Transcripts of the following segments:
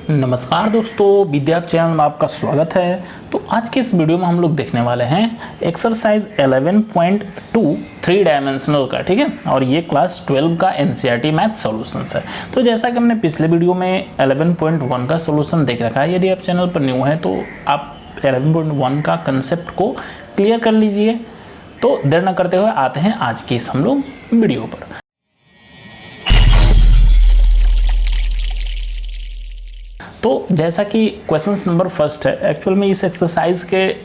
नमस्कार दोस्तों, विद्या चैनल में आपका स्वागत है। तो आज के इस वीडियो में हम लोग देखने वाले हैं एक्सरसाइज 11.2 3 डायमेंशनल का, ठीक है। और ये क्लास 12 का एनसीईआरटी मैथ सॉल्यूशंस है। तो जैसा कि हमने पिछले वीडियो में 11.1 का सॉल्यूशन देख रखा है, यदि आप चैनल पर न्यू हैं तो आप 11.1 का कंसेप्ट को क्लियर कर लीजिए। तो देर न करते हुए आते हैं आज की इस हम लोग वीडियो पर। तो जैसा कि क्वेश्चन नंबर फर्स्ट है, एक्चुअल में इस एक्सरसाइज के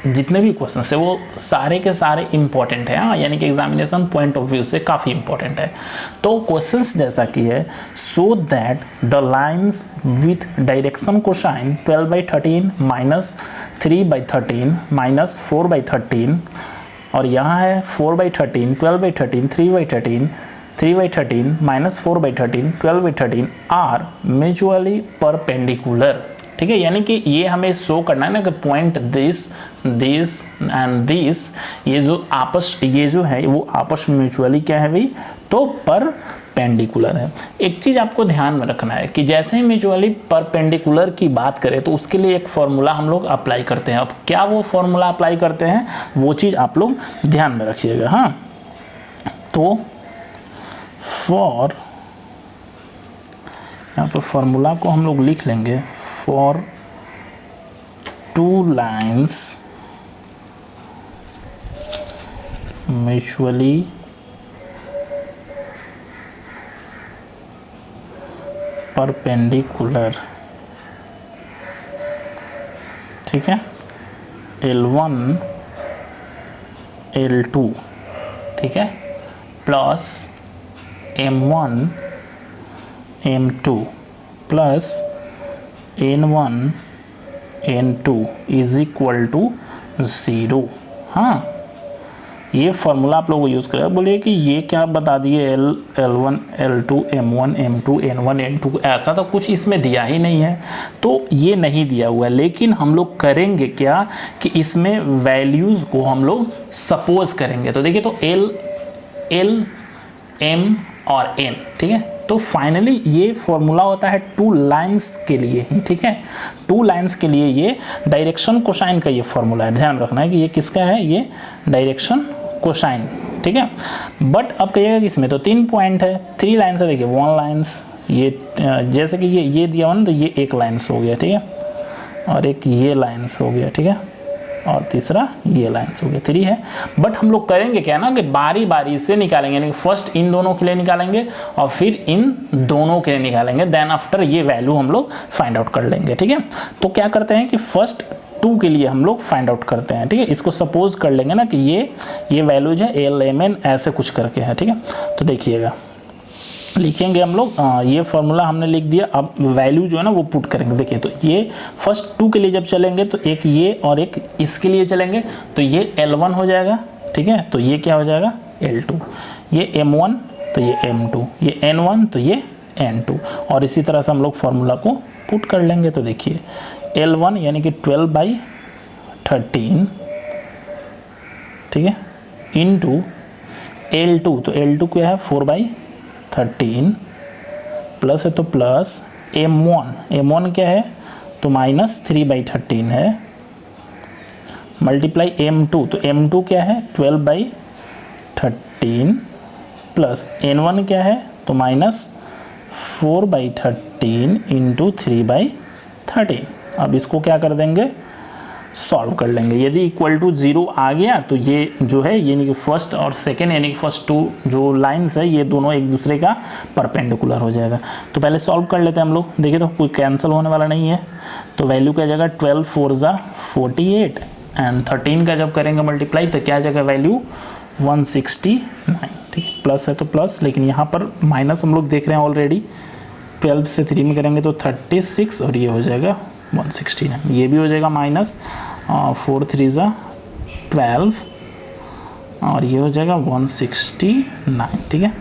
जितने भी क्वेश्चन है वो सारे के सारे इंपॉर्टेंट हैं, यानी कि एग्जामिनेशन पॉइंट ऑफ व्यू से काफ़ी इंपॉर्टेंट है। तो क्वेश्चंस जैसा कि है, सो that the lines with direction cosine 12/13 -3/13 -4/13, और यहाँ है 4/13 12/13 3/13 3/13 -4/13 12/13 आर म्यूचुअली परपेंडिकुलर, ठीक है। यानी कि ये हमें शो करना है ना कि पॉइंट दिस एंड दिस, ये जो है वो आपस म्यूचुअली क्या है भाई, तो परपेंडिकुलर है। एक चीज आपको ध्यान में रखना है कि जैसे ही म्यूचुअली परपेंडिकुलर की बात करें तो उसके लिए एक फॉर्मूला हम लोग अप्लाई करते हैं। अब क्या वो फॉर्मूला अप्लाई करते हैं वो चीज आप लोग ध्यान में रखिएगा। हाँ, तो फॉर, यहाँ पर फॉर्मूला को हम लोग लिख लेंगे, for two lines mutually perpendicular, ठीक है, L1 L2, ठीक है, plus M1 M2 plus N1 N2 is equal to 0। हाँ, ये फॉर्मूला आप लोग को यूज़ करें। बोलिए कि ये क्या बता दिए, L1 L2 M1 M2 N1 N2, ऐसा तो कुछ इसमें दिया ही नहीं है, तो ये नहीं दिया हुआ है। लेकिन हम लोग करेंगे क्या कि इसमें वैल्यूज़ को हम लोग सपोज करेंगे। तो देखिए, तो L M और N, ठीक है। तो फाइनली ये फॉर्मूला होता है टू लाइंस के लिए ही, ठीक है। टू लाइंस के लिए ये डायरेक्शन कोसाइन का ये फॉर्मूला है। ध्यान रखना है कि ये किसका है, ये डायरेक्शन कोसाइन, ठीक है। बट अब कहिएगा कि इसमें तो 3 पॉइंट है, 3 लाइन्स है। देखिए 1 लाइन्स, ये जैसे कि ये दिया हुआ ना, तो ये 1 लाइन्स हो गया, ठीक है, और एक ये लाइन्स हो गया, ठीक है, और तीसरा ये लाइन्स हो गया, 3 है। बट हम लोग करेंगे क्या ना कि बारी बारी से निकालेंगे, यानी फर्स्ट इन दोनों के लिए निकालेंगे और फिर इन दोनों के लिए निकालेंगे, देन आफ्टर ये वैल्यू हम लोग फाइंड आउट कर लेंगे, ठीक है। तो क्या करते हैं कि फर्स्ट 2 के लिए हम लोग फाइंड आउट करते हैं, ठीक है। इसको सपोज कर लेंगे ना कि ये वैल्यूज है LMN ऐसे कुछ करके है, ठीक है। तो देखिएगा, लिखेंगे हम लोग, ये फॉर्मूला हमने लिख दिया। अब वैल्यू जो है ना वो पुट करेंगे। देखिए, तो ये फर्स्ट 2 के लिए जब चलेंगे तो एक ये और एक इसके लिए चलेंगे, तो ये L1 हो जाएगा, ठीक है। तो ये क्या हो जाएगा, L2, ये M1 तो ये M2, ये N1 तो ये N2, और इसी तरह से हम लोग फॉर्मूला को पुट कर लेंगे। तो देखिए L1 यानी कि 12/13, ठीक है, इंटू L2, तो L2 क्या है 4/13, प्लस है तो प्लस M1 क्या है तो -3/13 है, मल्टीप्लाई M2, तो M2 क्या है 12/13, प्लस N1 क्या है तो -4/13 इंटू 3/13। अब इसको क्या कर देंगे, सॉल्व कर लेंगे। यदि इक्वल टू 0 आ गया तो ये जो है, यानी कि फर्स्ट और सेकेंड, यानी कि फर्स्ट 2 जो लाइंस है ये दोनों एक दूसरे का परपेंडिकुलर हो जाएगा। तो पहले सॉल्व कर लेते हैं हम लोग। देखिए, तो कोई कैंसिल होने वाला नहीं है, तो वैल्यू क्या जाएगा 12 4 = 48, एंड 13 का जब करेंगे मल्टीप्लाई तो क्या जाएगा वैल्यू 169, ठीक है। प्लस है तो प्लस, लेकिन यहाँ पर माइनस हम लोग देख रहे हैं ऑलरेडी। 12 से 3 में करेंगे तो 36, और ये हो जाएगा 169, ये भी हो जाएगा माइनस 4 3 = 12, और ये हो जाएगा 169, ठीक है।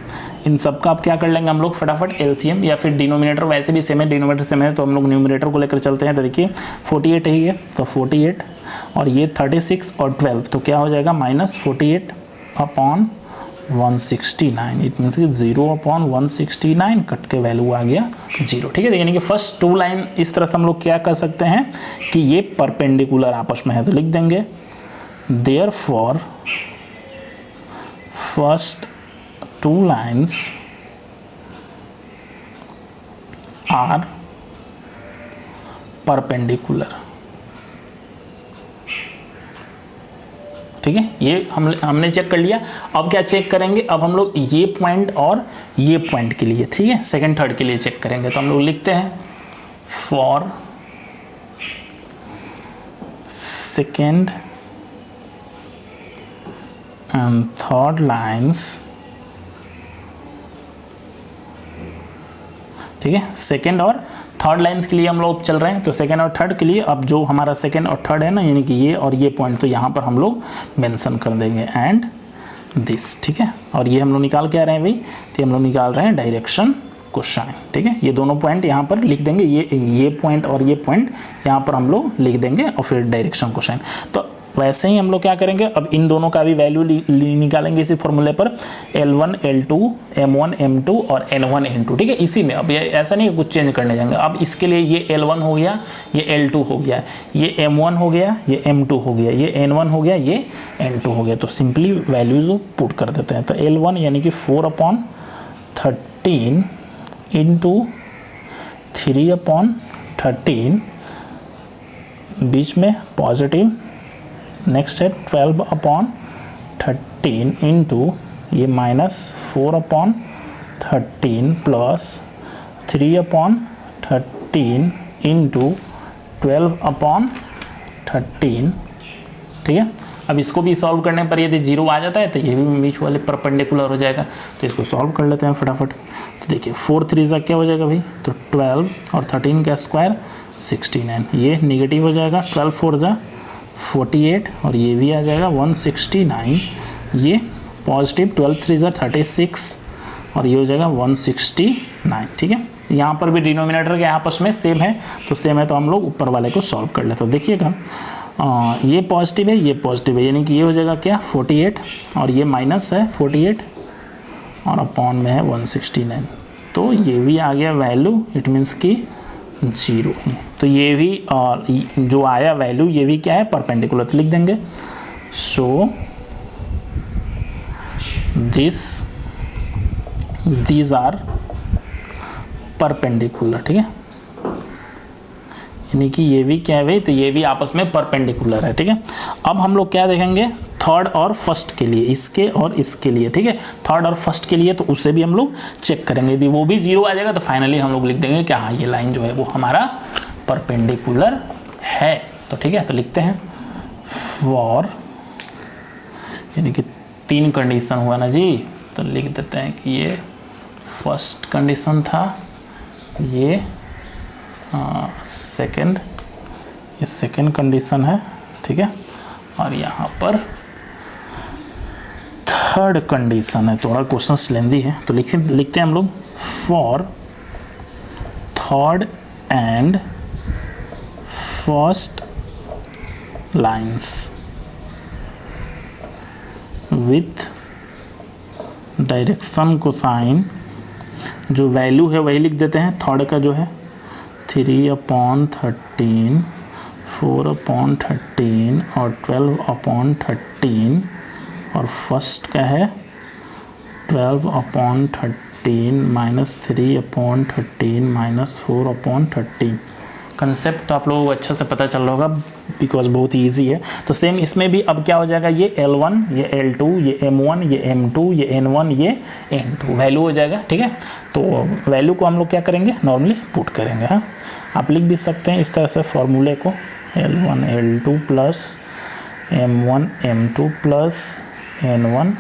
इन सब का अब क्या कर लेंगे हम लोग फटाफट LCM, या फिर डिनोमिनेटर, वैसे भी सेम है, डिनोमिनेटर सेम है तो हम लोग न्यूमिनेटर को लेकर चलते हैं। तो देखिए 48 ही है, तो 48 और ये 36 और 12, तो क्या हो जाएगा -48/12 169, इट मीन्स कि 0/169 कट के वैल्यू आ गया 0। ठीक है, यानी कि फर्स्ट टू लाइन इस तरह से हम लोग क्या कर सकते हैं कि ये परपेंडिकुलर आपस में है, तो लिख देंगे therefore first two lines are perpendicular. ठीक है, ये हमने चेक कर लिया। अब क्या चेक करेंगे, अब हम लोग ये पॉइंट और ये पॉइंट के लिए, ठीक है, सेकंड थर्ड के लिए चेक करेंगे। तो हम लोग लिखते हैं for second and third lines, ठीक है, सेकंड और थर्ड लाइंस के लिए हम लोग चल रहे हैं। तो सेकंड और थर्ड के लिए अब जो हमारा सेकंड और थर्ड है ना, यानी कि ये और ये पॉइंट, तो यहाँ पर हम लोग मेंशन कर देंगे एंड दिस। ठीक है, और ये हम लोग निकाल के आ रहे हैं भाई, तो हम लोग निकाल रहे हैं डायरेक्शन कोसाइन। ठीक है, ये दोनों पॉइंट यहाँ पर लिख देंगे, ये पॉइंट और ये पॉइंट यहाँ पर हम लोग लिख देंगे और फिर डायरेक्शन कोसाइन। तो वैसे ही हम लोग क्या करेंगे, अब इन दोनों का भी वैल्यू निकालेंगे इसी फॉर्मूले पर, L1 L2 M1 M2 और N1 N2। ठीक है, इसी में अब ये ऐसा नहीं है कुछ चेंज करने जाएंगे। अब इसके लिए ये L1 हो गया, ये L2 हो गया, ये M1 हो गया, ये M2 हो गया, ये N1 हो गया, ये N2 हो गया। तो सिंपली वैल्यूज पुट कर देते हैं। तो L1 यानी कि 4/13 इंटू 3/13, बीच में पॉजिटिव, नेक्स्ट है 12/13 इंटू ये -4/13 प्लस 3/13 इंटू 12/13। ठीक है, अब इसको भी सॉल्व करने पर यदि 0 आ जाता है तो ये भी बीच वाले परपेंडिकुलर हो जाएगा। तो इसको सॉल्व कर लेते हैं फटाफट। तो देखिए 4 3 जा क्या हो जाएगा भाई, तो 12 और 13 का स्क्वायर 69, ये निगेटिव हो जाएगा, 12 4 जा 48 और ये भी आ जाएगा 169, ये पॉजिटिव 12 3 जा 36 और ये हो जाएगा 169। ठीक है, यहाँ पर भी डिनोमिनेटर के आपस में सेम है, तो सेम है तो हम लोग ऊपर वाले को सॉल्व कर लेते हैं। तो देखिएगा ये पॉजिटिव है, ये पॉजिटिव है, यानी कि ये हो जाएगा क्या 48 और ये माइनस है 48 और अपॉन में है 169, तो ये भी आ गया वैल्यू, इट मीन्स कि 0 है। तो ये भी और जो आया वैल्यू ये भी क्या है, परपेंडिकुलर। तो लिख देंगे सो दीज आर परपेंडिकुलर। ठीक है, यानी कि ये भी क्या है भाई, तो ये भी आपस में परपेंडिकुलर है। ठीक है, अब हम लोग क्या देखेंगे थर्ड और फर्स्ट के लिए, इसके और इसके लिए। ठीक है, थर्ड और फर्स्ट के लिए तो उसे भी हम लोग चेक करेंगे, यदि वो भी 0 आ जाएगा तो फाइनली हम लोग लिख देंगे कि हाँ ये लाइन जो है वो हमारा परपेंडिकुलर है। तो ठीक है, तो लिखते हैं फॉर, यानी कि 3 कंडीशन हुआ ना जी, तो लिख देते हैं कि ये फर्स्ट कंडीशन था, ये सेकंड, ये सेकंड कंडीशन है। ठीक है, और यहाँ पर थर्ड कंडीशन है। थोड़ा क्वेश्चन लेंदी है तो लिखते हैं हम लोग for third and first lines with direction cosine, जो वैल्यू है वही लिख देते हैं। थर्ड का जो है 3/13, 4/13 और 12/13 और फर्स्ट का है 12/13 माइनस 3/13 माइनस 4/13। कंसेप्ट तो आप लोगों को अच्छा से पता चल रहा होगा बिकॉज बहुत ही ईजी है। तो सेम इसमें भी अब क्या हो जाएगा, ये L1, ये L2, ये M1, ये M2, ये N1, ये N2 वैल्यू हो जाएगा। ठीक है, तो वैल्यू को हम लोग क्या करेंगे, नॉर्मली पुट करेंगे। हाँ, आप लिख भी सकते हैं इस तरह से फॉर्मूले को, L1 L2 plus M1 M2 plus N1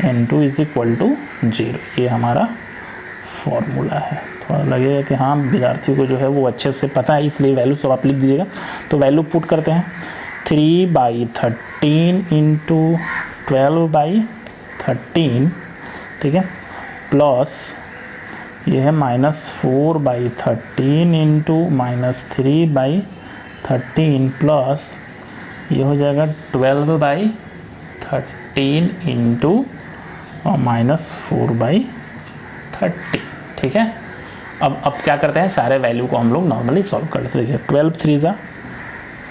N2 is equal to 0। ये हमारा फॉर्मूला है। थोड़ा लगेगा कि हाँ विद्यार्थियों को जो है वो अच्छे से पता है, इसलिए वैल्यू सब आप लिख दीजिएगा। तो वैल्यू पुट करते हैं 3/13 इंटू 12/13। ठीक है, प्लस ये है -4/13 इंटू -3/13 प्लस ये हो जाएगा 12/13 इंटू और -4/30, ठीक है। अब क्या करते हैं, सारे वैल्यू को हम लोग नॉर्मली सॉल्व कर लेते हैं। देखिए 12 3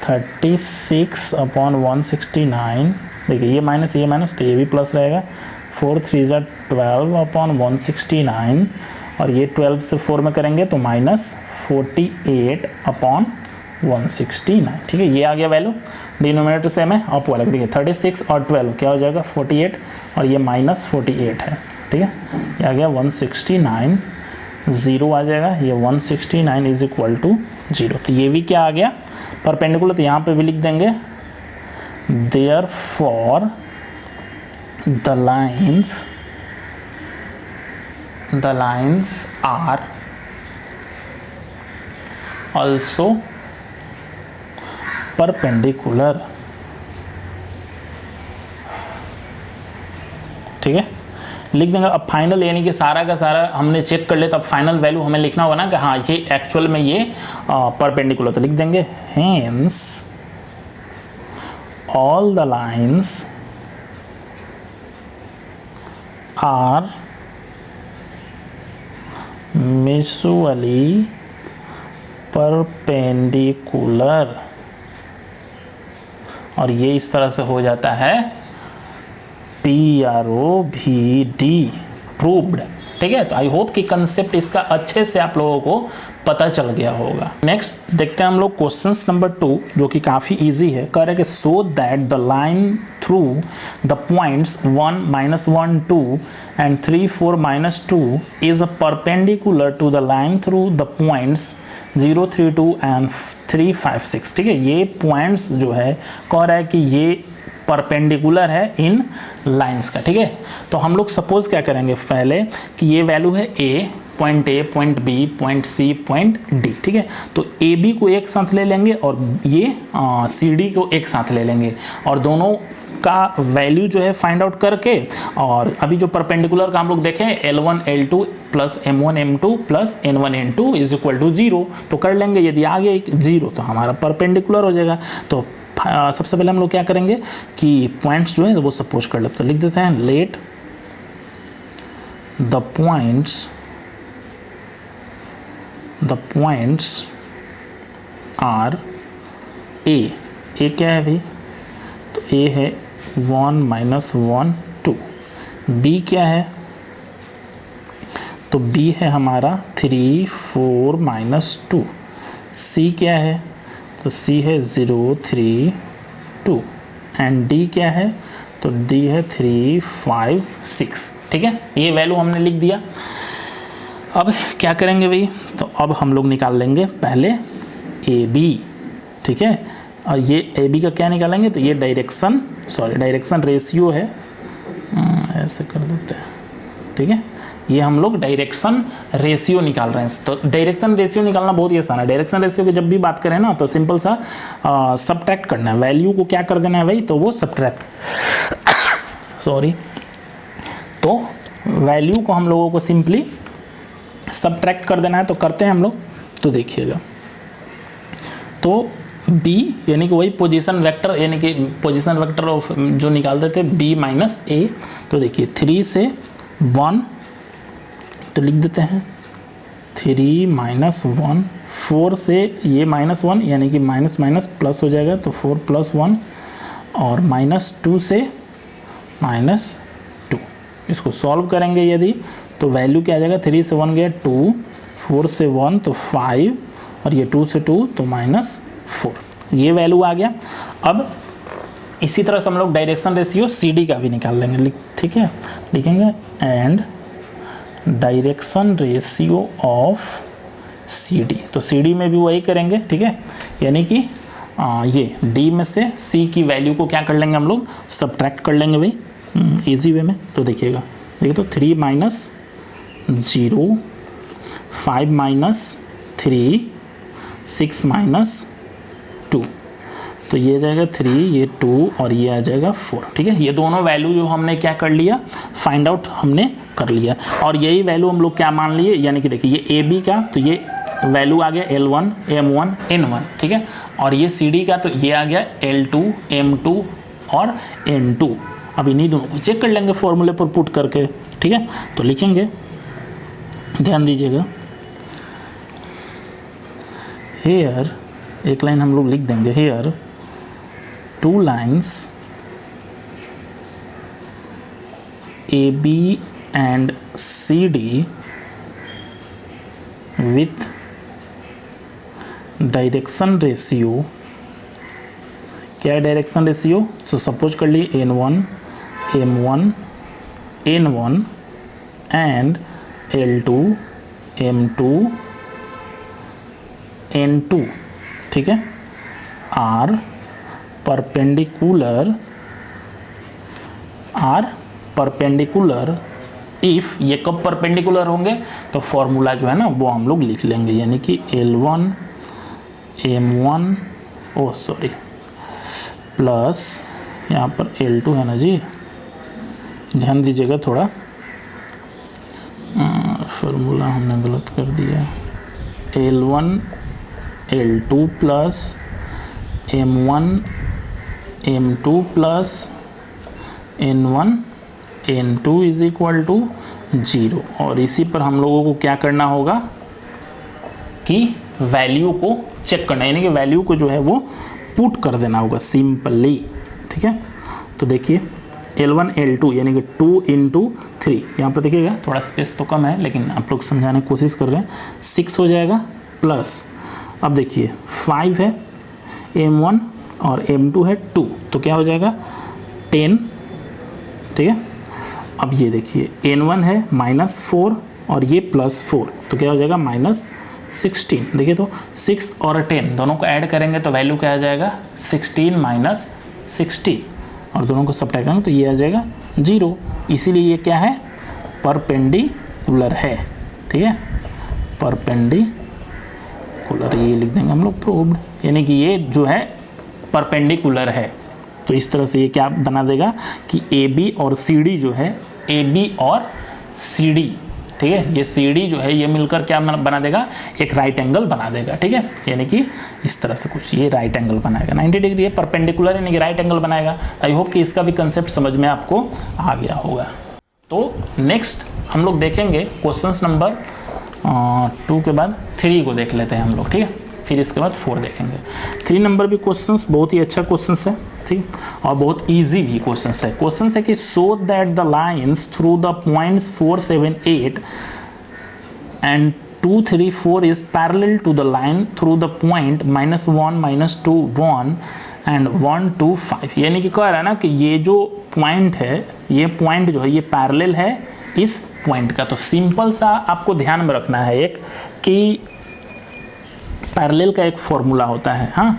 36/169, देखिए ये माइनस तो ये भी प्लस रहेगा। 4 3 12/169, और ये 12 से 4 में करेंगे तो -48/169, ठीक है। ये आ गया वैल्यू, डिनोमिनेटर सेम है, अप वाला देखिए 36 और 12 क्या हो जाएगा 48, और ये -48 है, ठीक है। ये आ गया 169, 0 आ जाएगा, ये 169 इज इक्वल टू 0। तो ये भी क्या आ गया, परपेंडिकुलर। तो यहाँ पे भी लिख देंगे therefore the lines are also perpendicular, ठीक है, लिख देंगे। अब फाइनल यानी कि सारा का सारा हमने चेक कर लिया, तो अब फाइनल वैल्यू हमें लिखना होगा ना कि हाँ ये एक्चुअल में ये परपेंडिकुलर। तो लिख देंगे hence all the lines are mutually perpendicular, और ये इस तरह से हो जाता है PROVD प्रूव्ड, ठीक है। तो आई होप कि कंसेप्ट इसका अच्छे से आप लोगों को पता चल गया होगा। नेक्स्ट देखते हैं हम लोग क्वेश्चंस नंबर 2, जो कि काफ़ी इजी है। कह रहे कि so that the line through the points 1 -1 2 and 3 4 -2 is perpendicular to the line through the points 0 3 2 and 3 5 6, ठीक है। ये पॉइंट्स जो है कह रहा है कि ये परपेंडिकुलर है इन लाइंस का, ठीक है। तो हम लोग सपोज क्या करेंगे पहले कि ये वैल्यू है A, point B, point C, point D, ठीक है। तो AB को एक साथ ले लेंगे और ये CD को एक साथ ले लेंगे, और दोनों का वैल्यू जो है फाइंड आउट करके, और अभी जो परपेंडिकुलर का हम लोग देखें L1 L2 plus M1 M2 plus N1 N2 is equal to 0, तो कर लेंगे। यदि आ गया 0 तो हमारा परपेंडिकुलर हो जाएगा। तो सबसे पहले हम लोग क्या करेंगे कि पॉइंट्स जो है वो सपोज कर लेते, तो लिख देते हैं let the points R A क्या है भाई, तो ए है 1 -1 2, बी क्या है, तो बी है हमारा 3 4 -2, सी क्या है, तो C है 0 3 2, एंड D क्या है, तो D है 3 5 6, ठीक है। ये वैल्यू हमने लिख दिया। अब क्या करेंगे भाई, तो अब हम लोग निकाल लेंगे पहले AB, ठीक है। और ये AB का क्या निकालेंगे, तो ये डायरेक्शन रेशियो है, ऐसे कर देते हैं, ठीक है। ये हम लोग डायरेक्शन रेशियो निकाल रहे हैं। तो डायरेक्शन रेशियो निकालना बहुत ही आसान है। डायरेक्शन रेशियो की जब भी बात करें ना, तो सिंपल सा सब्ट्रैक्ट करना है, वैल्यू को क्या कर देना है भाई, तो वो सब्ट्रैक्ट तो वैल्यू को हम लोगों को सिंपली सब्ट्रैक्ट कर देना है। तो करते हैं हम लोग, तो देखिएगा, तो B यानी कि वही पोजीशन वेक्टर, यानी कि पोजीशन वेक्टर ऑफ जो निकालते थे B -A, तो देखिए 3 से 1, तो लिख देते हैं 3 -1, 4 से ये -1 यानी कि माइनस माइनस प्लस हो जाएगा, तो 4 + 1, और -2 से -2, इसको सॉल्व करेंगे यदि, तो वैल्यू क्या आ जाएगा, 3 से 1 गया 2, 4 से 1 तो 5, और ये 2 से 2 तो -4, ये वैल्यू आ गया। अब इसी तरह से हम लोग डायरेक्शन रेशियो CD का भी निकाल लेंगे, ठीक है। लिखेंगे and direction ratio of CD, तो CD में भी वही करेंगे, ठीक है। यानी कि ये D में से C की वैल्यू को क्या कर लेंगे हम लोग, सब्ट्रैक्ट कर लेंगे भाई, इजी वे में। तो देखिएगा, देखिए तो 3 -0, 5 -3, 6 -2, तो ये जाएगा 3, ये 2, और ये आ जाएगा 4, ठीक है। ये दोनों वैल्यू जो हमने क्या कर लिया, फाइंड आउट हमने कर लिया, और यही वैल्यू हम लोग क्या मान लिए, यानी कि देखिए ये AB का, तो ये वैल्यू आ गया L1 M1 N1, ठीक है। और ये CD का, तो ये आ गया L2 M2 और N2, अब इन्हीं दोनों को चेक कर लेंगे फॉर्मूले पर पुट करके, ठीक है। तो लिखेंगे, ध्यान दीजिएगा, हेयर एक लाइन हम लोग लिख देंगे, here 2 lines AB and CD with direction ratio, क्या है डायरेक्शन रेशियो? सो सपोज कर लिए N1 M1 N1 and L2 M2 N2, ठीक है, आर परपेंडिकुलर इफ, ये कब परपेंडिकुलर होंगे? तो फॉर्मूला जो है ना वो हम लोग लिख लेंगे, यानी कि L1 M1 प्लस यहाँ पर L2 है ना जी, ध्यान दीजिएगा थोड़ा, फॉर्मूला हमने गलत कर दिया, L1 L2 plus M1 M2 plus N1 N2 is equal to 0। और इसी पर हम लोगों को क्या करना होगा कि वैल्यू को चेक करना, यानी कि वैल्यू को जो है वो पुट कर देना होगा सिंपली, ठीक है। तो देखिए L1 L2 यानी कि 2 × 3, यहाँ पर देखिएगा थोड़ा स्पेस तो कम है लेकिन आप लोग समझाने की कोशिश कर रहे हैं, 6 हो जाएगा प्लस, अब देखिए 5 है M1 और M2 है 2, तो क्या हो जाएगा 10, ठीक है। अब ये देखिए N1 है -4 और ये +4, तो क्या हो जाएगा -16। देखिए तो 6 और 10 दोनों को ऐड करेंगे तो वैल्यू क्या आ जाएगा 16 - 60, और दोनों को सब्ट्रैक्ट करेंगे तो ये आ जाएगा 0। इसीलिए ये क्या है, परपेंडिकुलर है, ठीक है, परपेंडिकुलर, ये लिख देंगे हम लोग प्रूव्ड, यानी कि ये जो है परपेंडिकुलर है। तो इस तरह से ये क्या बना देगा कि AB और CD जो है, AB और CD, ठीक है, ये CD जो है ये मिलकर क्या बना देगा, एक राइट एंगल बना देगा, ठीक है, यानी कि इस तरह से कुछ ये राइट एंगल बनाएगा 90 डिग्री, ये परपेंडिकुलर यानी कि राइट एंगल बनाएगा। आई होप कि इसका भी कंसेप्ट समझ में आपको आ गया होगा। तो नेक्स्ट हम लोग देखेंगे क्वेश्चन नंबर 2 के बाद 3 को देख लेते हैं हम लोग, ठीक है, फिर इसके बाद 4 देखेंगे। 3 नंबर भी क्वेश्चंस बहुत ही अच्छा क्वेश्चंस है, ठीक, और बहुत इजी भी क्वेश्चंस है। क्वेश्चंस है कि show that the lines through the points 4, 7, 8 and 2, 3, 4 is parallel to the line through the point -1, -2, 1 and 1, 2, 5, यानी कि कह रहा है ना कि ये जो पॉइंट है, ये पॉइंट जो है ये पैरेलल है इस पॉइंट का। तो सिंपल सा आपको ध्यान में रखना है एक कि पैरेलल का एक फॉर्मूला होता है, हाँ,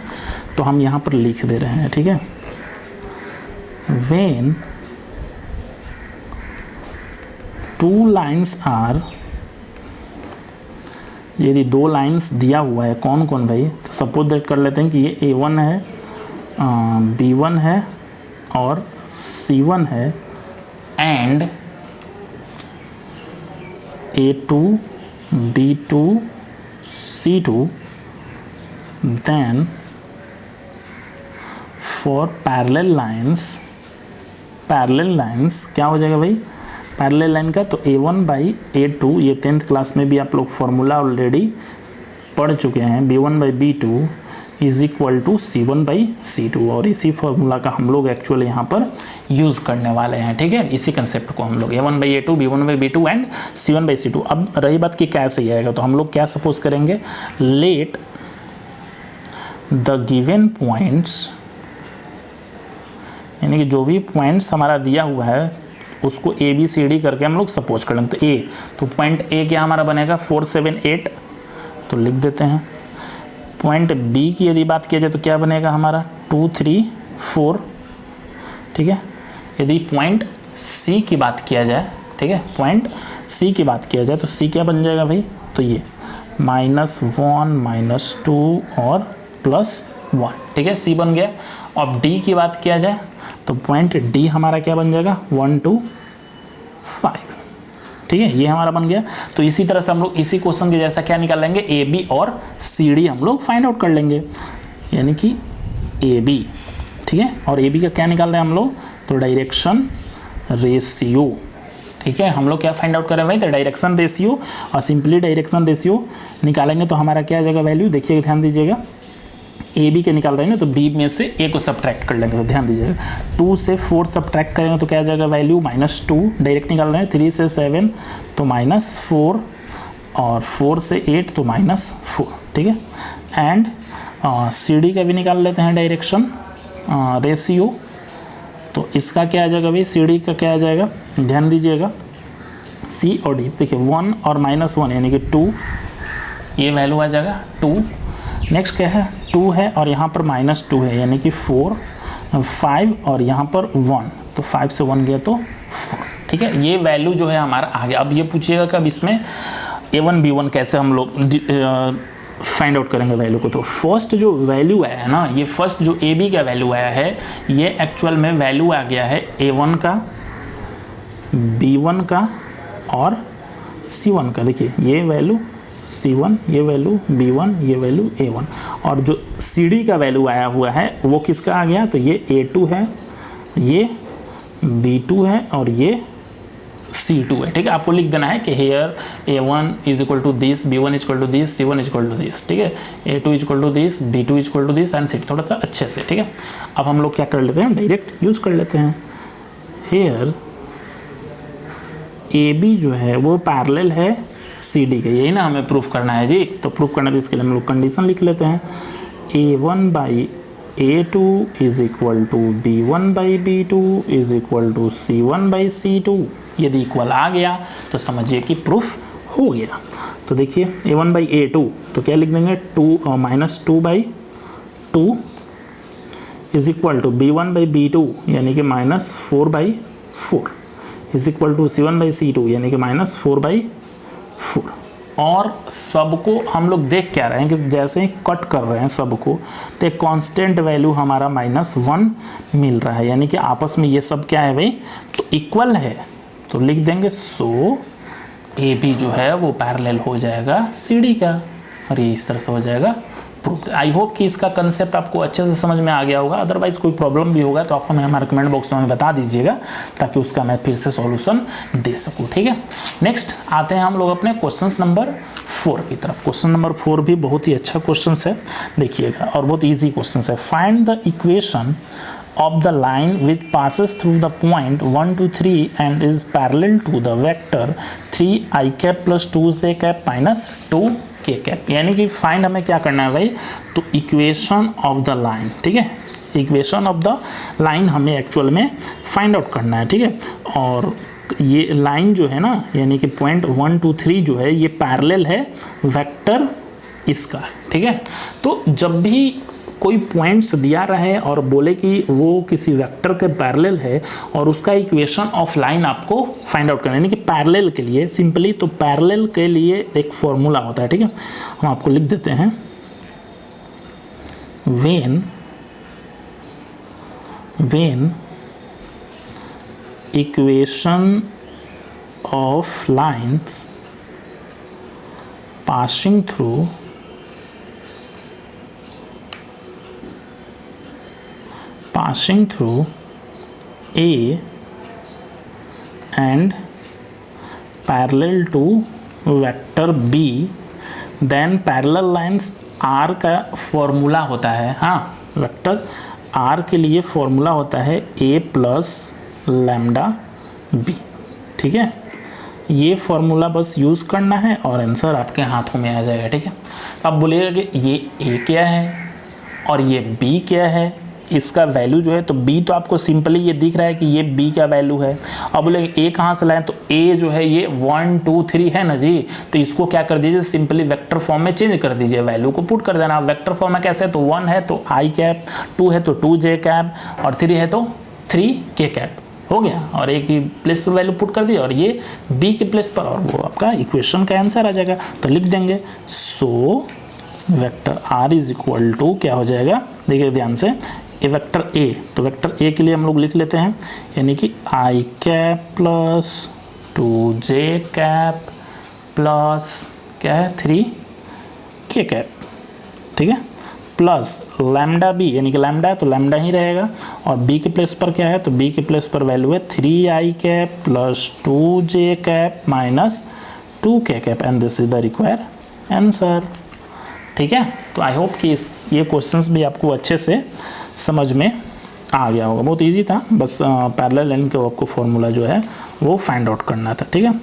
तो हम यहाँ पर लिख दे रहे हैं, ठीक है, व्हेन 2 लाइन्स आर, यदि 2 लाइन्स दिया हुआ है, कौन कौन भाई, तो सपोज दैट कर लेते हैं कि ये A1 है, B1 है और C1 है, and A2 B2 C2, then for parallel lines क्या हो जाएगा भाई पैरेलल लाइन का, तो A1/A2, ये 10th क्लास में भी आप लोग फॉर्मूला ऑलरेडी पढ़ चुके हैं, B1/B2 is equal to C1/C2, और इसी फॉर्मूला का हम लोग एक्चुअली यहाँ पर यूज़ करने वाले हैं, ठीक है, इसी कंसेप्ट को हम लोग A1/A2 B1/B2 एंड C1/C2। अब रही बात कि कैसे आएगा, तो हम लोग क्या सपोज करेंगे, लेट द गिवन पॉइंट्स, यानी कि जो भी पॉइंट्स हमारा दिया हुआ है उसको ABCD करके हम लोग सपोज कर लेंगे। तो A, तो पॉइंट A क्या हमारा बनेगा 4, 7, 8, तो लिख देते हैं। पॉइंट B की यदि बात किया जाए तो क्या बनेगा हमारा 2, 3, 4, ठीक है। यदि पॉइंट C की बात किया जाए, ठीक है, पॉइंट C की बात किया जाए तो C क्या बन जाएगा भाई, तो ये -1, -2 और +1, ठीक है, C बन गया। अब D की बात किया जाए तो पॉइंट D हमारा क्या बन जाएगा 1, 2, 5, ठीक है, ये हमारा बन गया। तो इसी तरह से हम लोग इसी क्वेश्चन के जैसा क्या निकाल लेंगे, AB और CD हम लोग फाइंड आउट कर लेंगे, यानी कि AB, ठीक है, और AB का क्या निकाल रहे हैं हम लोग तो डायरेक्शन रेशियो, ठीक है। हम लोग क्या फाइंड आउट कर रहे हैं भाई, द डायरेक्शन रेशियो, और सिंपली डायरेक्शन रेशियो निकालेंगे तो हमारा क्या आ जाएगा वैल्यू, देखिएगा ध्यान दीजिएगा, ए बी के निकाल रहे हैं ना, तो बी में से ए को सब्ट्रैक्ट कर लेंगे, तो ध्यान दीजिएगा 2 से 4 सब्ट्रैक्ट करेंगे तो क्या आ जाएगा वैल्यू -2, डायरेक्ट निकाल रहे हैं, 3 से 7 तो -4, और 4 से 8 तो -4, ठीक है। एंड सी डी का भी निकाल लेते हैं डायरेक्शन रेशियो, तो इसका क्या आ जाएगा भाई, सी डी का क्या आ जाएगा, ध्यान दीजिएगा, सी और डी, देखिए 1 और -1 यानी कि 2, ये वैल्यू आ जाएगा 2। नेक्स्ट क्या है, 2 है और यहाँ पर -2 है यानी कि 4, 5 और यहाँ पर 1, तो 5 से 1 गया तो 4, ठीक है। ये वैल्यू जो है हमारा आ गया। अब ये पूछिएगा कि अब इसमें A1 B1 कैसे हम लोग फाइंड आउट करेंगे वैल्यू को। तो फर्स्ट जो वैल्यू आया है ना, ये फर्स्ट जो AB का वैल्यू आया है, ये एक्चुअल में वैल्यू आ गया है A1 का, B1 का और C1 का। देखिए ये वैल्यू C1, ये वैल्यू B1, ये वैल्यू A1, और जो CD का वैल्यू आया हुआ है वो किसका आ गया, तो ये A2 है, ये B2 है और ये C2 है, ठीक है। आपको लिख देना है कि here A1 is equal to this, B1 is equal to this, C1 is equal to this, ठीक है। A2 is equal to this, B2 is equal to this and C2, थोड़ा सा अच्छे से, ठीक है। अब हम लोग क्या कर लेते हैं, डायरेक्ट यूज कर लेते हैं। हेयर AB जो है वो पैरेलल है CD के, यही ना हमें प्रूफ करना है जी। तो प्रूफ करना है, इसके लिए हम लोग कंडीशन लिख लेते हैं, A1 by A2 is equal to B1 by B2 is equal to C1 by C2। यदि इक्वल आ गया तो समझिए कि प्रूफ हो गया। तो देखिए A1 बाई A2 तो क्या लिख देंगे, -2 by 2 is equal to B1 by B2 यानी कि -4 by 4 is equal to C1 by C2 यानी कि -4 बाई 4। और सबको हम लोग देख क्या रहे हैं कि जैसे ही कट कर रहे हैं सबको, तो एक कांस्टेंट वैल्यू हमारा -1 मिल रहा है, यानी कि आपस में ये सब क्या है भाई, तो इक्वल है। तो लिख देंगे सो AB जो है वो पैरेलल हो जाएगा CD का, और ये इस तरह से हो जाएगा प्रूफ। आई होप कि इसका कंसेप्ट आपको अच्छे से समझ में आ गया होगा। अदरवाइज कोई प्रॉब्लम भी होगा तो आपको मैं हमारे कमेंट बॉक्स में बता दीजिएगा, ताकि उसका मैं फिर से सॉल्यूशन दे सकूं, ठीक है। नेक्स्ट आते हैं हम लोग अपने क्वेश्चन नंबर 4 की तरफ। क्वेश्चन नंबर 4 भी बहुत ही अच्छा क्वेश्चन है, देखिएगा, और बहुत ईजी क्वेश्चन है। Find the equation of the line which passes through the point 1 to 3 and is parallel to the vector 3i cap plus 2j cap minus 2k cap। यानी कि फाइंड हमें क्या करना है भाई, तो इक्वेशन ऑफ द लाइन, ठीक है, इक्वेशन ऑफ द लाइन हमें एक्चुअल में फाइंड आउट करना है, ठीक है। और ये लाइन जो है ना, यानी कि पॉइंट 1 to 3 जो है ये पैरेलल है वेक्टर इसका, ठीक है। तो जब भी कोई पॉइंट्स दिया रहे और बोले कि वो किसी वेक्टर के पैरेलल है और उसका इक्वेशन ऑफ लाइन आपको फाइंड आउट करना है, यानी कि पैरेलल के लिए सिंपली, तो पैरेलल के लिए एक फॉर्मूला होता है, ठीक है। हम आपको लिख देते हैं, when equation of lines passing through A and parallel to vector B, then parallel lines R का फॉर्मूला होता है, हाँ, वेक्टर R के लिए फॉर्मूला होता है A प्लस लैम्डा B, ठीक है। ये फॉर्मूला बस यूज़ करना है और आंसर आपके हाथों में आ जाएगा, ठीक है। अब बोलिएगा कि ये A क्या है और ये B क्या है, इसका वैल्यू जो है, तो B तो आपको सिंपली ये दिख रहा है कि ये B का वैल्यू है। अब बोले A कहाँ से लाएं, तो A जो है ये 1 2 3 है ना जी, तो इसको क्या कर दीजिए, सिंपली वेक्टर फॉर्म में चेंज कर दीजिए, वैल्यू को पुट कर देना। वेक्टर फॉर्म में कैसे, तो 1 है तो I कैप, 2 है तो 2j कैप, और 3 है तो 3k कैप, हो गया। और एक ही प्लेस पर वैल्यू पुट कर दी और ये B के प्लेस पर, और वो आपका इक्वेशन का आंसर आ जाएगा। तो लिख देंगे so vector R is equal to क्या हो जाएगा, देखिए ध्यान से, ए वेक्टर A, तो वेक्टर A के लिए हम लोग लिख लेते हैं, यानी कि I cap plus 2j cap plus क्या है 3k कैप, ठीक है। प्लस लैम्डा बी, यानी कि लैम्डा है तो लैम्डा ही रहेगा, और बी के प्लेस पर क्या है, तो बी के प्लेस पर वैल्यू है 3i cap plus 2j cap minus 2k cap, and this is the required answer. ठीक है, तो आई होप कि ये क्वेश्चंस भी आपको अच्छे से समझ में आ गया होगा। बहुत इजी था, बस पैरेलल लाइन के आपको फॉर्मूला जो है वो फाइंड आउट करना था। ठीक है,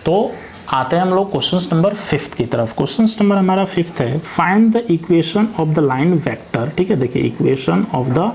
तो आते हैं हम लोग क्वेश्चन नंबर 5 की तरफ। क्वेश्चन नंबर हमारा 5 है, find the equation of the line vector. ठीक है, देखिए equation of the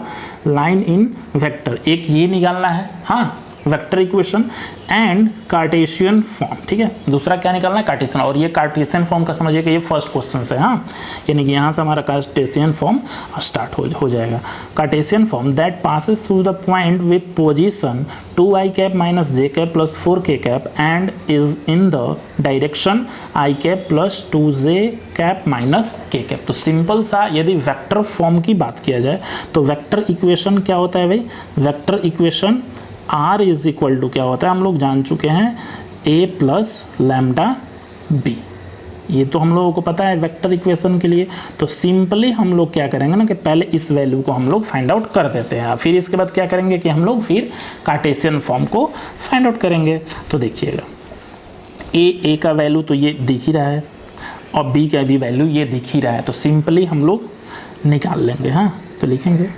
line in vector, एक ये निकालना है, हाँ vector equation and Cartesian form. ठीक है, दूसरा क्या निकालना है, कार्टेशियन, और ये कार्टेशियन फॉर्म का समझिए कि ये फर्स्ट क्वेश्चन है, हाँ, यानी कि यहाँ से हमारा कार्टेशियन फॉर्म स्टार्ट हो जाएगा। Cartesian form that passes through the point with position 2i cap minus j cap plus 4k cap and is in the direction i cap plus 2j cap minus k cap. तो simple सा यदि vector form की बात किया जाए तो vector equation क्या होता है भाई, vector equation R is equal to क्या होता है, हम लोग जान चुके हैं a प्लस लैम्डा b, ये तो हम लोगों को पता है वेक्टर इक्वेशन के लिए। तो सिंपली हम लोग क्या करेंगे ना कि पहले इस वैल्यू को हम लोग फाइंड आउट कर देते हैं, फिर इसके बाद क्या करेंगे कि हम लोग फिर कार्टेशियन फॉर्म को फाइंड आउट करेंगे। तो देखिएगा a का वैल्यू तो ये दिख ही रहा है और b का भी वैल्यू ये दिख ही रहा है, तो सिंपली हम लोग निकाल लेंगे। हाँ, तो लिखेंगे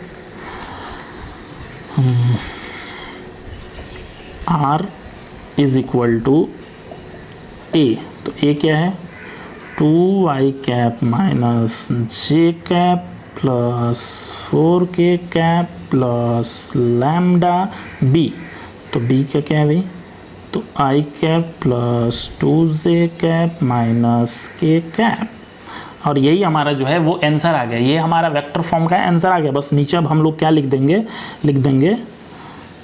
R is equal to a, तो a क्या है 2i cap minus j cap plus 4k cap plus lambda b, तो b का क्या है भाई, तो i cap plus 2j cap minus k cap, और यही हमारा जो है वो आंसर आ गया, ये हमारा वेक्टर फॉर्म का आंसर आ गया। बस नीचे अब हम लोग क्या लिख देंगे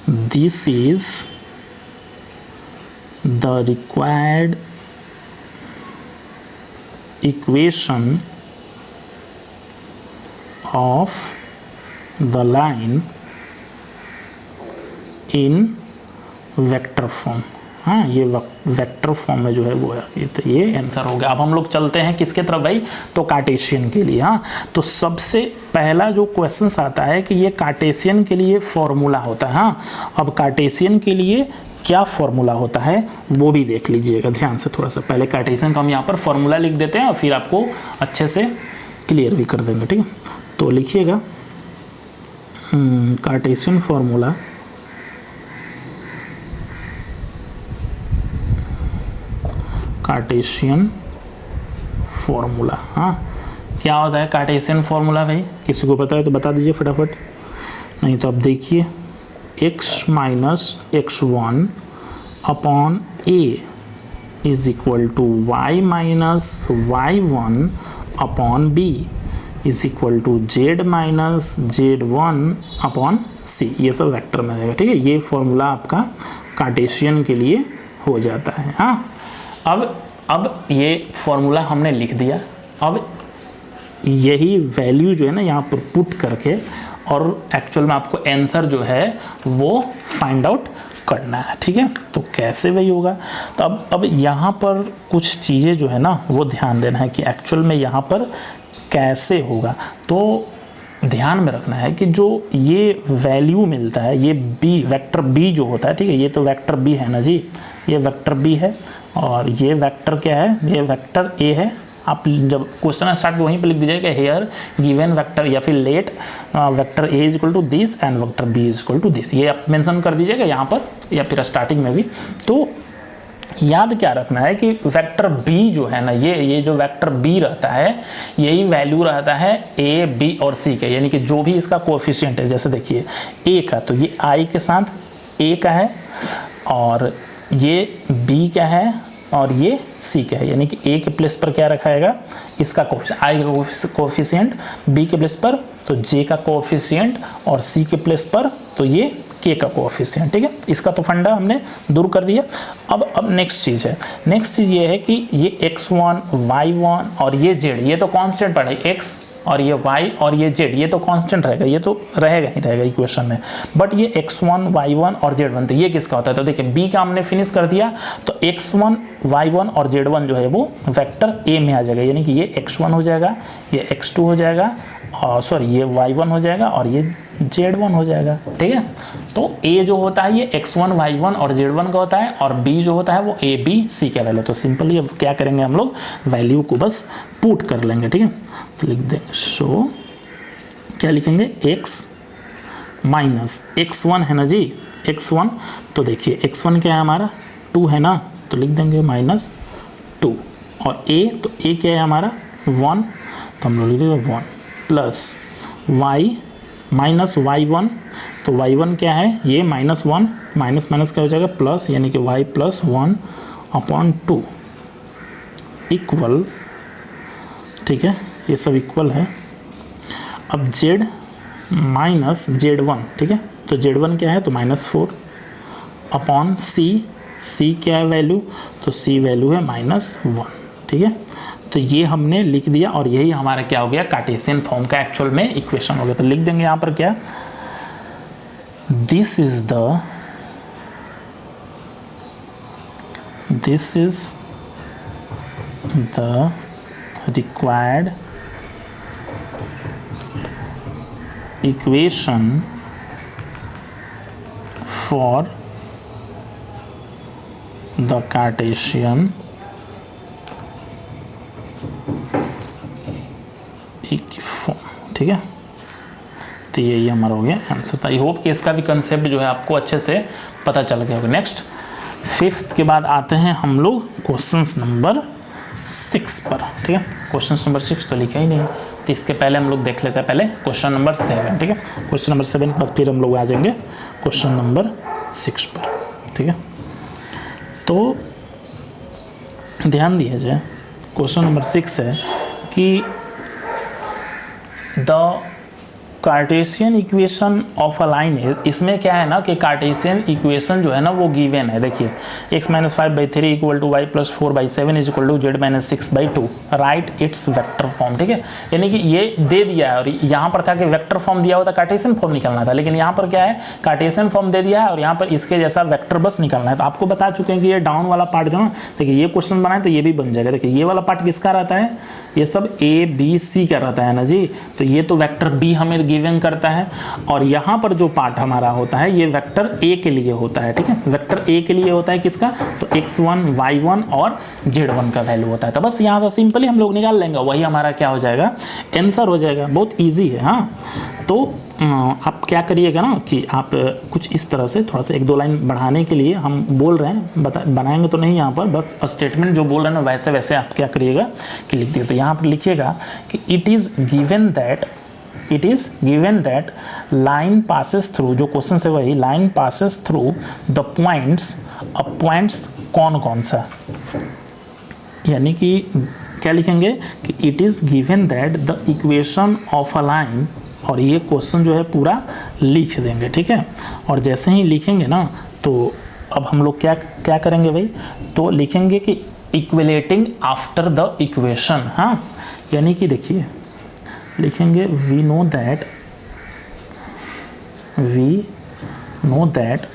this is the required equation of the line in vector form। हाँ, ये वेक्टर फॉर्म में जो है वो है, तो ये आंसर हो गया। अब हम लोग चलते हैं किसके तरफ भाई, तो कार्टेशियन के लिए। हाँ, तो सबसे पहला जो क्वेश्चन आता है कि ये कार्टेशियन के लिए फॉर्मूला होता है। हाँ, अब कार्टेशियन के लिए क्या फॉर्मूला होता है वो भी देख लीजिएगा ध्यान से थोड़ा सा। पहले कार्टेशियन का हम यहाँ पर फॉर्मूला लिख देते हैं और फिर आपको अच्छे से क्लियर भी कर देंगे। ठीक है, तो लिखिएगा कार्टेशियन फॉर्मूला, कार्टेशियन फॉर्मूला। हाँ, क्या होता है कार्टेशियन फॉर्मूला भाई, किसी को पता है तो बता दीजिए फटाफट, नहीं तो अब देखिए x minus x1 upon a is equal to y minus y1 upon b is equal to z minus z1 upon c, ये सब वेक्टर में रहेगा। ठीक है, ये फॉर्मूला आपका कार्टेशियन के लिए हो जाता है। हाँ, अब ये फॉर्मूला हमने लिख दिया, अब यही वैल्यू जो है ना यहाँ पर पुट करके और एक्चुअल में आपको आंसर जो है वो फाइंड आउट करना है। ठीक है, तो कैसे वही होगा, तो अब यहाँ पर कुछ चीज़ें जो है ना वो ध्यान देना है कि एक्चुअल में यहाँ पर कैसे होगा। तो ध्यान में रखना है कि जो ये वैल्यू मिलता है, ये बी वेक्टर बी जो होता है, ठीक है, ये तो वेक्टर बी है ना जी, ये वेक्टर बी है और ये वेक्टर क्या है, ये वेक्टर ए है। आप जब क्वेश्चन स्टार्ट वहीं पे लिख दीजिएगा हेयर गिवन वेक्टर या फिर let vector A is equal to this and vector B is equal to this, ये आप मेंशन कर दीजिएगा यहाँ पर या फिर स्टार्टिंग में भी। तो याद क्या रखना है कि वेक्टर बी जो है ना, ये जो वेक्टर बी रहता है यही वैल्यू रहता है ए बी और सी के, यानी कि जो भी इसका कोएफिशिएंट है, जैसे देखिए ए का तो ये आई के साथ ए का है और ये बी का है और ये सी का है, यानी कि ए के प्लेस पर क्या रखाएगा इसका कोएफिशिएंट, आई का कोएफिशिएंट, बी के प्लेस पर तो जे का कोएफिशिएंट और सी के प्लेस पर तो ये के का कोएफिशिएंट। ठीक है, इसका तो फंडा हमने दूर कर दिया। अब नेक्स्ट चीज़ है, नेक्स्ट चीज़ ये है कि ये x1 y1 और ये z, ये तो कांस्टेंट पड़ा है, x और ये y और ये z, ये तो कांस्टेंट रहेगा, ये तो रहेगा ही रहेगा इक्वेशन में। बट ये x1 y1 और z1 ये किसका होता है? तो देखिए b का हमने फिनिश कर दिया, तो x1 y1 और z1 जो है वो वेक्टर a में आ जाएगा, यानी कि ये x1 हो जाएगा, ये x2 हो जाएगा, और सॉरी ये y1 हो जाएगा और ये z1 हो जाएगा। ठीक है, तो a जो होता है ये x1 y1 और z1 का होता है, और b जो होता है वो a b c का वैल्यू। तो सिंपली अब क्या करेंगे हम लोग, वैल्यू को बस पुट कर लेंगे। ठीक है, तो लिख देंगे शो, क्या लिखेंगे, x माइनस x1 है ना जी, x1, तो देखिए x1 क्या है हमारा 2 है ना, तो लिख देंगे माइनस 2, और a, तो a क्या है हमारा 1, तो हम लोग लिख देंगे 1 प्लस y माइनस y1, तो y1 क्या है ये -1, माइनस माइनस क्या हो जाएगा प्लस, यानी कि y प्लस 1/2 इक्वल। ठीक है, ये सब इक्वल है। अब z माइनस z1, ठीक है, तो z1 क्या है तो -4 अपॉन c क्या है वैल्यू, तो c वैल्यू है -1। ठीक है, तो ये हमने लिख दिया, और यही हमारा क्या हो गया, कार्टेशियन फॉर्म का एक्चुअल में इक्वेशन हो गया। तो लिख देंगे यहाँ पर क्या, this is the required equation for the Cartesian form. ठीक है, तो यही हमारा हो गया आंसर। आई होप कि इसका भी कंसेप्ट जो है आपको अच्छे से पता चल गया होगा। नेक्स्ट 5th के बाद आते हैं हम लोग क्वेश्चन नंबर 6 पर। ठीक है, क्वेश्चन नंबर 6 तो लिखा ही नहीं, तो इसके पहले हम लोग देख लेते हैं पहले क्वेश्चन नंबर 7। ठीक है, क्वेश्चन नंबर 7 के बाद फिर हम लोग आ जाएंगे क्वेश्चन नंबर 6 पर। ठीक है, तो ध्यान दिया जाए, क्वेश्चन नंबर 6 है कि the Cartesian equation of a line है। इसमें क्या है ना कि कार्टेशियन इक्वेशन जो है ना वो गिवन है। देखिए x - 5/3 equal to y + 4/7 is equal to z - 6/2, right it's vector form. ठीक है, यानी कि ये दे दिया है, और यहाँ पर था कि वेक्टर फॉर्म दिया हुआ था, कार्टेशियन फॉर्म निकालना था, लेकिन यहाँ पर क्या है, कार्टेशियन फॉर्म दे दिया है और यहाँ पर इसके जैसा वेक्टर बस निकालना है। तो आपको बता चुके हैं कि ये डाउन वाला पार्ट जो ना, देखिए ये क्वेश्चन बनाए तो ये भी बन जाएगा। देखिए ये वाला पार्ट किसका रहता है, ये सब a b c का रहता है ना जी, तो ये तो वेक्टर b हमें गिवन करता है, और यहाँ पर जो पार्ट हमारा होता है ये वेक्टर a के लिए होता है। ठीक है, वेक्टर a के लिए होता है किसका, तो x1 y1 और z1 का वैल्यू होता है। तो बस यहाँ से सिंपली हम लोग निकाल लेंगे, वही हमारा क्या हो जाएगा, आंसर हो जाएगा। बहुत ईजी है। हाँ, तो आप क्या करिएगा ना कि आप कुछ इस तरह से थोड़ा सा 1-2 लाइन बढ़ाने के लिए हम बोल रहे हैं, बनाएंगे तो नहीं, यहाँ पर बस स्टेटमेंट जो बोल रहे हैं ना वैसे वैसे आप क्या करिएगा कि लिख दिए। तो यहाँ पर लिखिएगा कि it is given that line passes through, जो क्वेश्चन है वही, line passes through the points. अब पॉइंट्स कौन कौन सा, यानी कि क्या लिखेंगे कि it is given that the equation of a line, और ये क्वेश्चन जो है पूरा लिख देंगे। ठीक है, और जैसे ही लिखेंगे ना तो अब हम लोग क्या करेंगे भाई, तो लिखेंगे कि इक्विलेटिंग आफ्टर द इक्वेशन। हाँ, यानी कि देखिए लिखेंगे we know that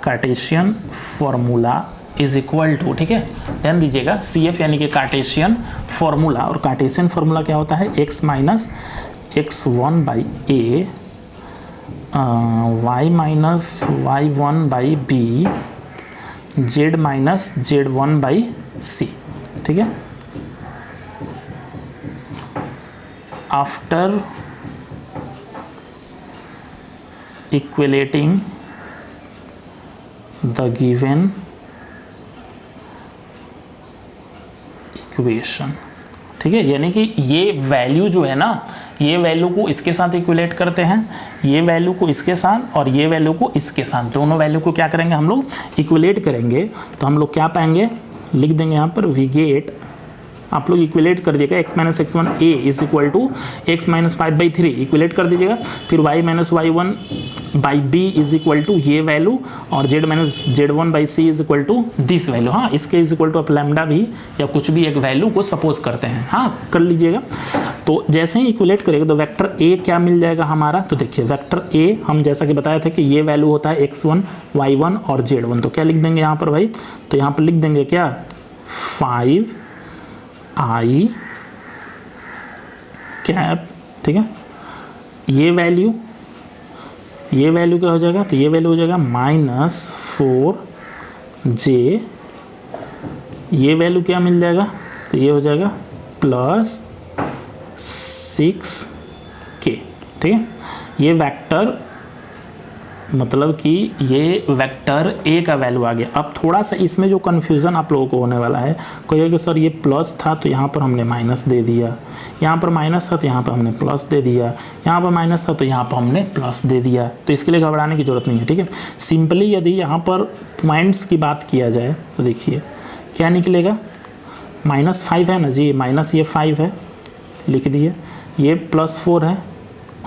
Cartesian formula is equal to, ठीक है, ध्यान दीजिएगा CF यानी कि कार्टेशियन फॉर्मूला, और कार्टेशियन फॉर्मूला क्या होता है, x - x1/a y - y1/b z - z1/c। ठीक है, आफ्टर इक्विलेटिंग द गिवन इक्वेशन। ठीक है, यानी कि ये वैल्यू जो है ना, ये वैल्यू को इसके साथ इक्विलेट करते हैं, ये वैल्यू को इसके साथ और ये वैल्यू को इसके साथ, दोनों वैल्यू को क्या करेंगे हम लोग इक्विलेट करेंगे। तो हम लोग क्या पाएंगे, लिख देंगे यहाँ पर वी गेट आप लोग इक्विलेट कर दीजिएगा, x minus x one a is equal to x minus 5/3 इक्विलेट कर दीजिएगा, फिर y minus y1/b is equal to ये वैल्यू और z minus z1/c is equal to this value. हाँ, इसके इज इक्वल टू आप लैम्डा भी या कुछ भी एक वैल्यू को सपोज करते हैं, हाँ कर लीजिएगा। तो जैसे ही इक्विलेट करेगा तो वेक्टर ए क्या मिल जाएगा हमारा, तो देखिए वेक्टर ए हम जैसा कि बताए थे कि ये वैल्यू होता है x1 y1 और z1, तो क्या लिख देंगे यहाँ पर भाई, तो यहाँ पर लिख देंगे क्या 5i कैप, ठीक है। ये वैल्यू क्या हो जाएगा, तो ये वैल्यू हो जाएगा -4j, ये वैल्यू क्या मिल जाएगा, तो ये हो जाएगा +6k, ठीक है। ये वेक्टर मतलब कि ये वेक्टर ए का वैल्यू आ गया। अब थोड़ा सा इसमें जो कन्फ्यूज़न आप लोगों को होने वाला है, कहिए कि सर ये प्लस था तो यहाँ पर हमने माइनस दे दिया, यहाँ पर माइनस था तो यहाँ पर हमने प्लस दे दिया, यहाँ पर माइनस था तो यहाँ पर हमने प्लस दे दिया, तो इसके लिए घबराने की ज़रूरत नहीं है, ठीक है। सिंपली यदि यहाँ पर पॉइंट्स की बात किया जाए तो देखिए क्या निकलेगा, -5 है ना जी, माइनस ये 5 है लिख दिए, ये +4 है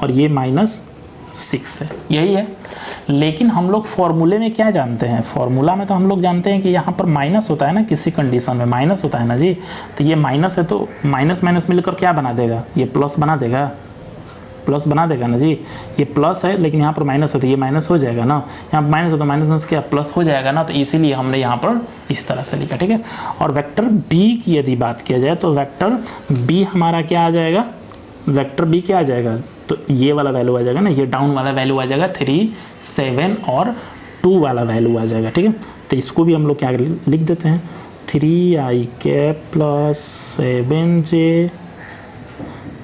और ये -6 है, यही है। लेकिन हम लोग फॉर्मूले में क्या जानते हैं, फॉर्मूला में तो हम लोग जानते हैं कि यहाँ पर माइनस होता है ना, किसी कंडीशन में माइनस होता है ना जी, तो ये माइनस है तो माइनस माइनस मिलकर क्या बना देगा, ये प्लस बना देगा, प्लस बना देगा ना जी। ये प्लस है लेकिन यहाँ पर माइनस है तो ये माइनस हो जाएगा ना, यहाँ पर माइनस है तो माइनस क्या प्लस हो जाएगा ना, तो इसीलिए हमने यहाँ पर इस तरह से लिखा, ठीक है। और वेक्टर बी की यदि बात किया जाए तो वेक्टर बी हमारा क्या आ जाएगा, वेक्टर बी क्या आ जाएगा, तो ये वाला वैल्यू आ जाएगा ना, ये डाउन वाला वैल्यू आ जाएगा 3, 7 और 2 वाला वैल्यू आ जाएगा, ठीक है। तो इसको भी हम लोग क्या लिख देते हैं, 3i cap plus 7j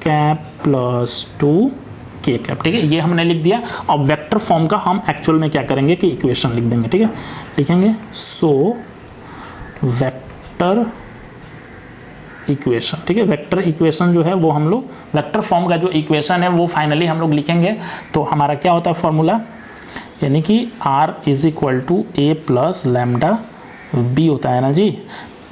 cap plus 2k cap, ठीक है। ये हमने लिख दिया। अब वेक्टर फॉर्म का हम एक्चुअल में क्या करेंगे कि इक्वेशन लिख देंगे, ठीक है। लिखेंगे सो वेक्टर इक्वेशन, ठीक है। वेक्टर इक्वेशन जो है वो हम लोग वेक्टर फॉर्म का जो इक्वेशन है वो फाइनली हम लोग लिखेंगे। तो हमारा क्या होता है फॉर्मूला, यानी कि r is equal to a plus lambda b होता है ना जी।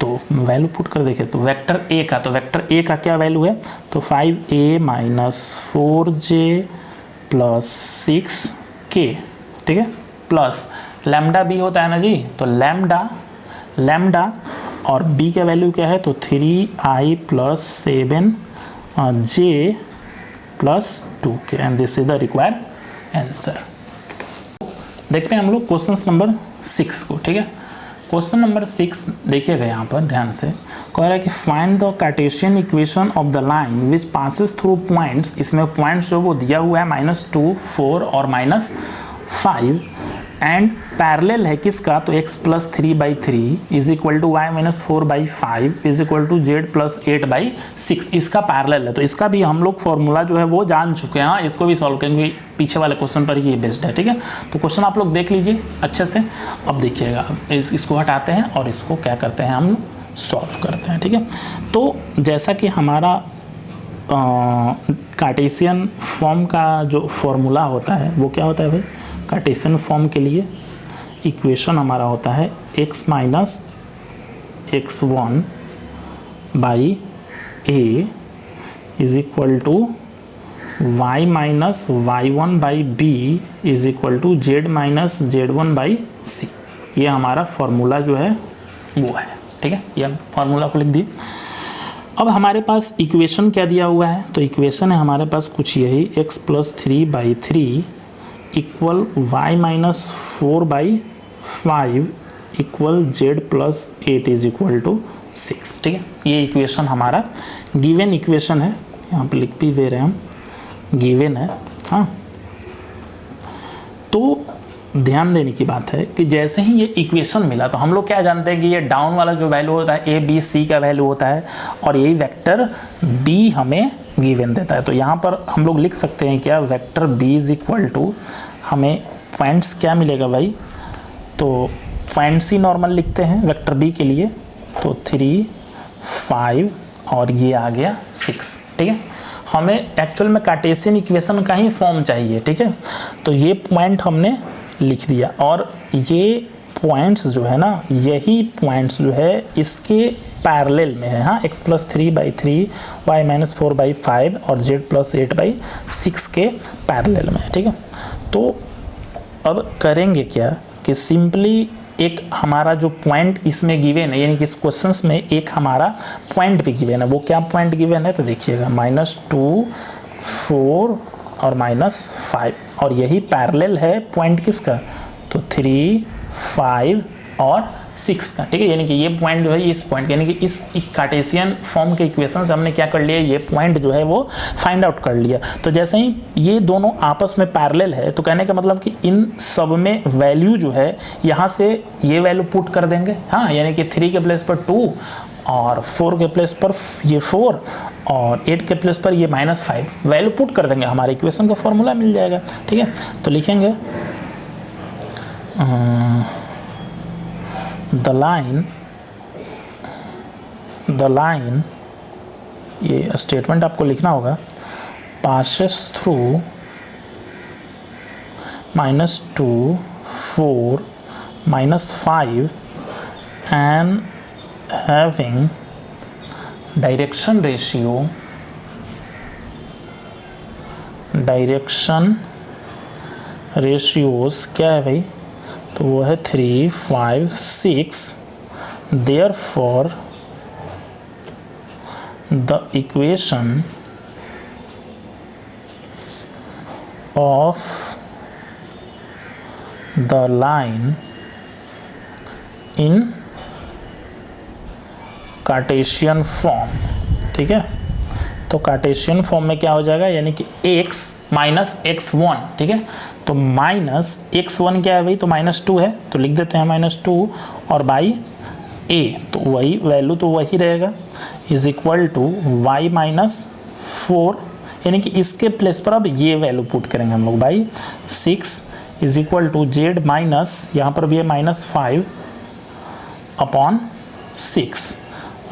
तो वैल्यू पुट कर देखें तो वेक्टर a का, तो वेक्टर a का क्या वैल्यू है, तो 5a minus 4j plus 6k, ठीक है, प्लस लैम्डा b होता है ना जी, तो लैम्डा और b का वैल्यू क्या है, तो 3i plus 7j plus 2k and this is the required answer. देखते हैं हम लोग क्वेश्चन नंबर 6 को, ठीक है। क्वेश्चन नंबर 6 देखिएगा यहाँ पर ध्यान से, कह रहा है कि find the Cartesian equation of the line which passes through points, इसमें पॉइंट्स जो वो दिया हुआ है -2, 4 और -5 एंड पैरेलल है किसका, तो x plus 3/3 is equal to y minus 4/5 is equal to z plus 8/6, इसका पैरेलल है। तो इसका भी हम लोग फॉर्मूला जो है वो जान चुके हैं, हाँ इसको भी सॉल्व करेंगे, पीछे वाले क्वेश्चन पर ये बेस्ड है, ठीक है। तो क्वेश्चन आप लोग देख लीजिए अच्छे से। अब देखिएगा इसको हटाते हैं और इसको क्या करते हैं हम सॉल्व करते हैं, ठीक है। तो जैसा कि हमारा कार्टेशियन फॉर्म का जो फॉर्मूला होता है वो क्या होता है भाई, कार्टेशियन फॉर्म के लिए इक्वेशन हमारा होता है x minus x1 by a is equal to y minus y1 by b is equal to z minus z1 by c। ये हमारा फॉर्मूला जो है वो है, ठीक है। ये फॉर्मूला को लिख दिए। अब हमारे पास इक्वेशन क्या दिया हुआ है, तो इक्वेशन है हमारे पास कुछ यही x plus 3/3 equal y minus 4/5 equal z plus 8 is equal to 6, ठीक है। ये इक्वेशन हमारा गिवन इक्वेशन है, यहाँ पे लिख भी दे रहे हैं हम, गिवन है, हाँ। तो ध्यान देने की बात है कि जैसे ही ये इक्वेशन मिला तो हम लोग क्या जानते हैं कि ये डाउन वाला जो वैल्यू होता है a b c का वैल्यू होता है और यही वेक्टर b हमें गिवन देता है। तो यहाँ पर हम लोग लिख सकते हैं क्या, vector b is equal to, हमें पॉइंट्स क्या मिलेगा भाई, तो पॉइंट्स ही नॉर्मल लिखते हैं वेक्टर b के लिए, तो 3, 5 और ये आ गया 6, ठीक है। हमें एक्चुअल में कार्टेशियन इक्वेशन का ही फॉर्म चाहिए, ठीक है। तो ये पॉइंट हमने लिख दिया और ये पॉइंट्स जो है ना, यही पॉइंट्स जो है इसके पैरेलल में है। हाँ, x+3/3 y-4/5 और z+8/6 के पैरेलल में है। ठीक है, तो अब करेंगे क्या कि सिंपली एक हमारा जो पॉइंट इसमें गिवन है, यानी कि इस क्वेश्चंस में एक हमारा पॉइंट भी गिवन है। वो क्या पॉइंट गिवन है तो देखिएगा, -2, 4 और -5, और यही पैरेलल है पॉइंट किसका, तो 3, 5 और 6 का। ठीक है, यानी कि ये पॉइंट जो है इस पॉइंट, यानी कि इस कार्टेशियन फॉर्म के इक्वेशन से हमने क्या कर लिया, ये पॉइंट जो है वो फाइंड आउट कर लिया। तो जैसे ही ये दोनों आपस में पैरेलल है, तो कहने का मतलब कि इन सब में वैल्यू जो है यहाँ से ये वैल्यू पुट कर देंगे। हाँ, यानी कि 3 के प्लेस पर 2 और 4 के प्लेस पर ये 4 और 8 के प्लेस पर ये -5 वैल्यू पुट कर देंगे, हमारे इक्वेशन का फॉर्मूला मिल जाएगा। ठीक है, तो लिखेंगे the line, ये स्टेटमेंट आपको लिखना होगा, passes through -2, 4, -5 and having direction ratios क्या है भाई, तो वो है 3, 5, 6। Therefore the equation of the line in Cartesian form. ठीक है, तो कार्टेशियन फॉर्म में क्या हो जाएगा, यानी कि x -x1। ठीक है, तो -x1 क्या है भाई, तो -2 है, तो लिख देते हैं -2 और बाई a, तो वही वैल्यू तो वही रहेगा, इज इक्वल टू y-4, यानी कि इसके प्लेस पर अब ये वैल्यू पुट करेंगे हम लोग, by 6 is equal to z minus, यहाँ पर भी है -5 अपॉन 6।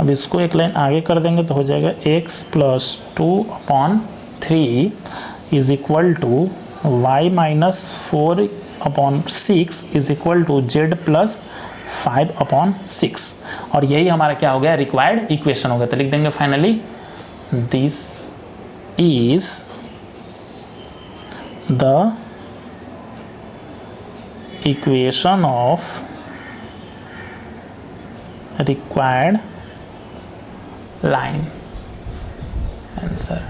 अब इसको एक लाइन आगे कर देंगे तो हो जाएगा x+2/3 is equal to y-4 upon 6 is equal to z+5/6, और यही हमारा क्या हो गया, रिक्वायर्ड इक्वेशन हो गया। तो लिख देंगे finally, this is the equation of required line, answer.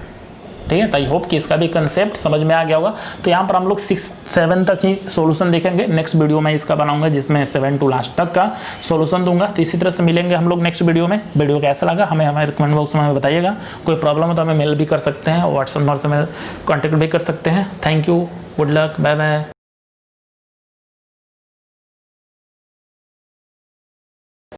ठीक है, तो आई होप कि इसका भी कंसेप्ट समझ में आ गया होगा। तो यहाँ पर हम लोग 6, 7 तक ही सॉल्यूशन देखेंगे। नेक्स्ट वीडियो में इसका बनाऊंगा जिसमें 7 टू लास्ट तक का सॉल्यूशन दूंगा। तो इसी तरह से मिलेंगे हम लोग नेक्स्ट वीडियो में। वीडियो कैसा लगा हमें हमारे कमेंट बॉक्स में बताइएगा। कोई प्रॉब्लम हो तो हमें मेल भी कर सकते हैं और व्हाट्सएप नंबर से कॉन्टेक्ट भी कर सकते हैं। Thank you, good luck, bye bye.